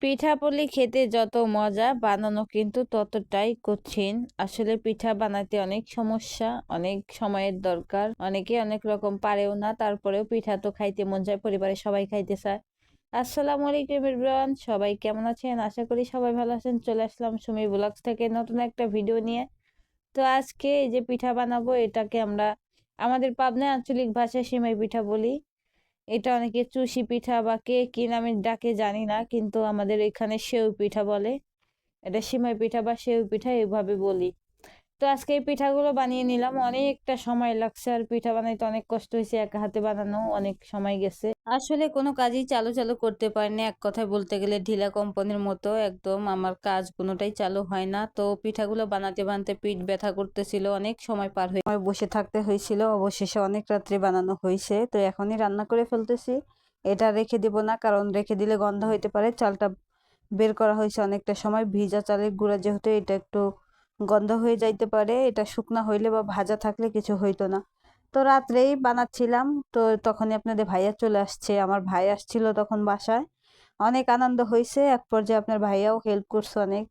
পিঠাপুলি খেতে যত মজা, বানানো কিন্তু ততটাই কঠিন। আসলে পিঠা বানাতে অনেক সমস্যা, অনেক সময়ের দরকার। অনেকে অনেক রকম পারেও না, তারপরেও পিঠা তো খাইতে মন চায়, পরিবারের সবাই খাইতে চায়। আসসালামু আলাইকুম এভরিওয়ান, সবাই কেমন আছেন? আশা করি সবাই ভালো আছেন। চলে আসলাম সুমি ব্লগস থেকে নতুন একটা ভিডিও নিয়ে। তো আজকে এই যে পিঠা বানাবো, এটাকে আমরা আমাদের পাবনায় আঞ্চলিক ভাষায় সিমাই পিঠা বলি। এটা অনেকে চুষি পিঠা বা কে কি নামে ডাকে জানি না, কিন্তু আমাদের এখানে সেউ পিঠা বলে। এটা সিমাই পিঠা বা সেউ পিঠা এইভাবে বলি। তো আজকে এই পিঠাগুলো বানিয়ে নিলাম, অনেকটা সময় লাগছে, আর পিঠা বানাইতে অনেক কষ্ট হয়েছে, একা হাতে বানানো অনেক সময় গেছে। আসলে কোনো কাজই চালু চালু করতে পারিনি, এক কথায় বলতে গেলে ঢিলা কোম্পানির মতো একদম আমার কাজ কোনোটাই চালু হয় না। তো পিঠাগুলো বানাতে বানাতে পিঠ ব্যথা করতেছিল, অনেক সময় পার হয়ে বসে থাকতে হয়েছিল। অবশেষে অনেক রাত্রে বানানো হয়েছে, তো এখনই রান্না করে ফেলতেছি। এটা রেখে দিব না, কারণ রেখে দিলে গন্ধ হইতে পারে। চালটা বের করা হয়েছে অনেকটা সময়, ভিজা চালের গুঁড়া যেহেতু, এটা একটু গন্ধ হয়ে যাইতে পারে। এটা শুকনা হইলে বা ভাজা থাকলে কিছু হইতো না। তো রাত্রেই বানাচ্ছিলাম, তো তখনই আপনাদের ভাইয়া চলে আসছে। আমার ভাই আসছিল তখন বাসায়, অনেক আনন্দ হয়েছে। এক পর্যায়ে আপনার ভাইয়াও হেল্প করছে অনেক।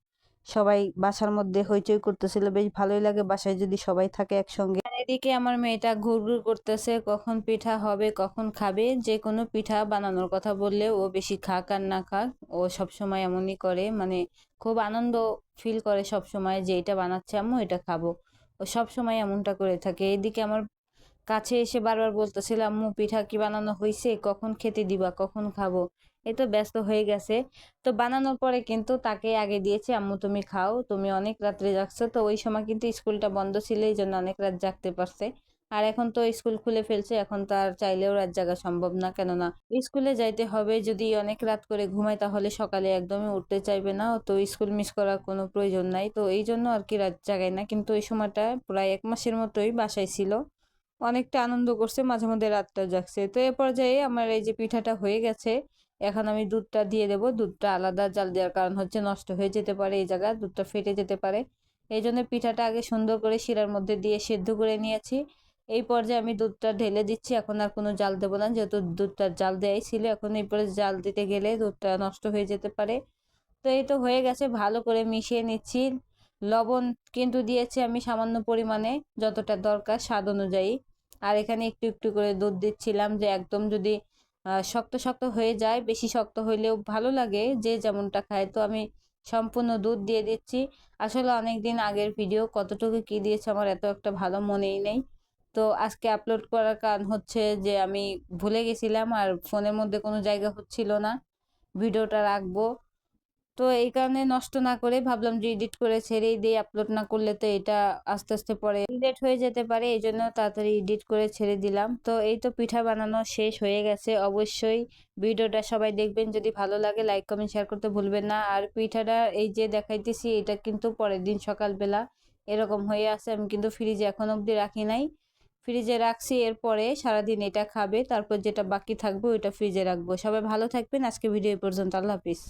সবাই বাসার মধ্যে হইচই করতেছিল, বেশ ভালোই লাগে বাসায় যদি সবাই থাকে একসঙ্গে। আর এদিকে আমার মেয়েটা ঘুরঘুর করতেছে, কখন পিঠা হবে, কখন খাবে। যে কোনো পিঠা বানানোর কথা বললে ও বেশি খাক আর না খাক, ও সবসময় এমনই করে। মানে খুব আনন্দ ফিল করে সব সময় যে এটা বানাচ্ছে আম্মু, এটা খাবো। ও সব সময় এমনটা করে থাকে। এদিকে আমার কাছে এসে বারবার বলতেছিল, আম্মু পিঠা কি বানানো হয়েছে, কখন খেতে দিবা, কখন খাবো। এই তো ব্যস্ত হয়ে গেছে। তো বানানোর পরে কিন্তু তাকে আগে দিয়েছি, আম্মু তুমি খাও, তুমি অনেক রাত্রে জাগছো। তো ওই সময় কিন্তু স্কুলটা বন্ধ ছিল, এই জন্য অনেক রাত জাগতে পারছে। আর এখন তো স্কুল খুলে ফেলছে, এখন তো আর চাইলেও রাত জাগা সম্ভব না, কেননা স্কুলে যাইতে হবে। যদি অনেক রাত করে ঘুমায় তাহলে সকালে একদমই উঠতে চাইবে না, তো স্কুল মিস করার কোনো প্রয়োজন নাই। তো এই জন্য আর কি রাত জাগায় না, কিন্তু ওই সময়টা প্রায় 1 মাসের মতোই বাসায় ছিল, অনেকটা আনন্দ করছে, মাঝে মধ্যে রাতটা জাগছে। তো এ পর্যায়ে আমার এই যে পিঠাটা হয়ে গেছে, এখন আমি দুধটা দিয়ে দেবো। দুধটা আলাদা জাল দেওয়ার কারণ হচ্ছে নষ্ট হয়ে যেতে পারে, এই জায়গায় দুধটা ফেটে যেতে পারে। এই জন্য পিঠাটা আগে সুন্দর করে শিরার মধ্যে দিয়ে সেদ্ধ করে নিয়েছি। এই পর্যায়ে আমি দুধটা ঢেলে দিচ্ছি, এখন আর কোনো জাল দেবো না, যেহেতু দুধটা জাল দেওয়াই ছিল। এখন এই পরে জাল দিতে গেলে দুধটা নষ্ট হয়ে যেতে পারে। তো এই তো হয়ে গেছে, ভালো করে মিশিয়ে নিচ্ছি। লবণ কিন্তু দিয়েছি আমি সামান্য পরিমাণে, যতটা দরকার স্বাদ অনুযায়ী। আর এখানে একটু একটু করে দুধ দিচ্ছিলাম, যে একদম যদি শক্ত শক্ত হয়ে যায়, বেশি শক্ত হইলেও ভালো লাগে যে যেমনটা খায়। তো আমি সম্পূর্ণ দুধ দিয়ে দিচ্ছি। আসলে অনেক দিন আগের ভিডিও, কতটুকু কি দিয়েছে আমার এত একটা ভালো মনেই নেই। তো আজকে আপলোড করার কারণ হচ্ছে যে আমি ভুলে গেছিলাম, আর ফোনের মধ্যে কোনো জায়গা হচ্ছিল না ভিডিওটা রাখবো। তো এই কারণে নষ্ট না করে ভাবলাম যে এডিট করে ছেড়েই দিই, আপলোড না করলে তো এটা আস্তে আস্তে পরে ডিলেট হয়ে যেতে পারে, এই জন্য তাড়াতাড়ি এডিট করে ছেড়ে দিলাম। তো এই তো পিঠা বানানো শেষ হয়ে গেছে। অবশ্যই ভিডিওটা সবাই দেখবেন, যদি ভালো লাগে লাইক কমেন্ট শেয়ার করতে ভুলবেন না। আর পিঠাটা এই যে দেখাইতেছি, এটা কিন্তু পরের দিন সকালবেলা এরকম হয়ে আছে। আমি কিন্তু ফ্রিজে এখন অবধি রাখি নাই, ফ্রিজে রাখছি। এরপরে সারাদিন এটা খাবে, তারপর যেটা বাকি থাকবে ওইটা ফ্রিজে রাখবো। সবাই ভালো থাকবেন, আজকে ভিডিও এই পর্যন্ত, আল্লাহ হাফিজ।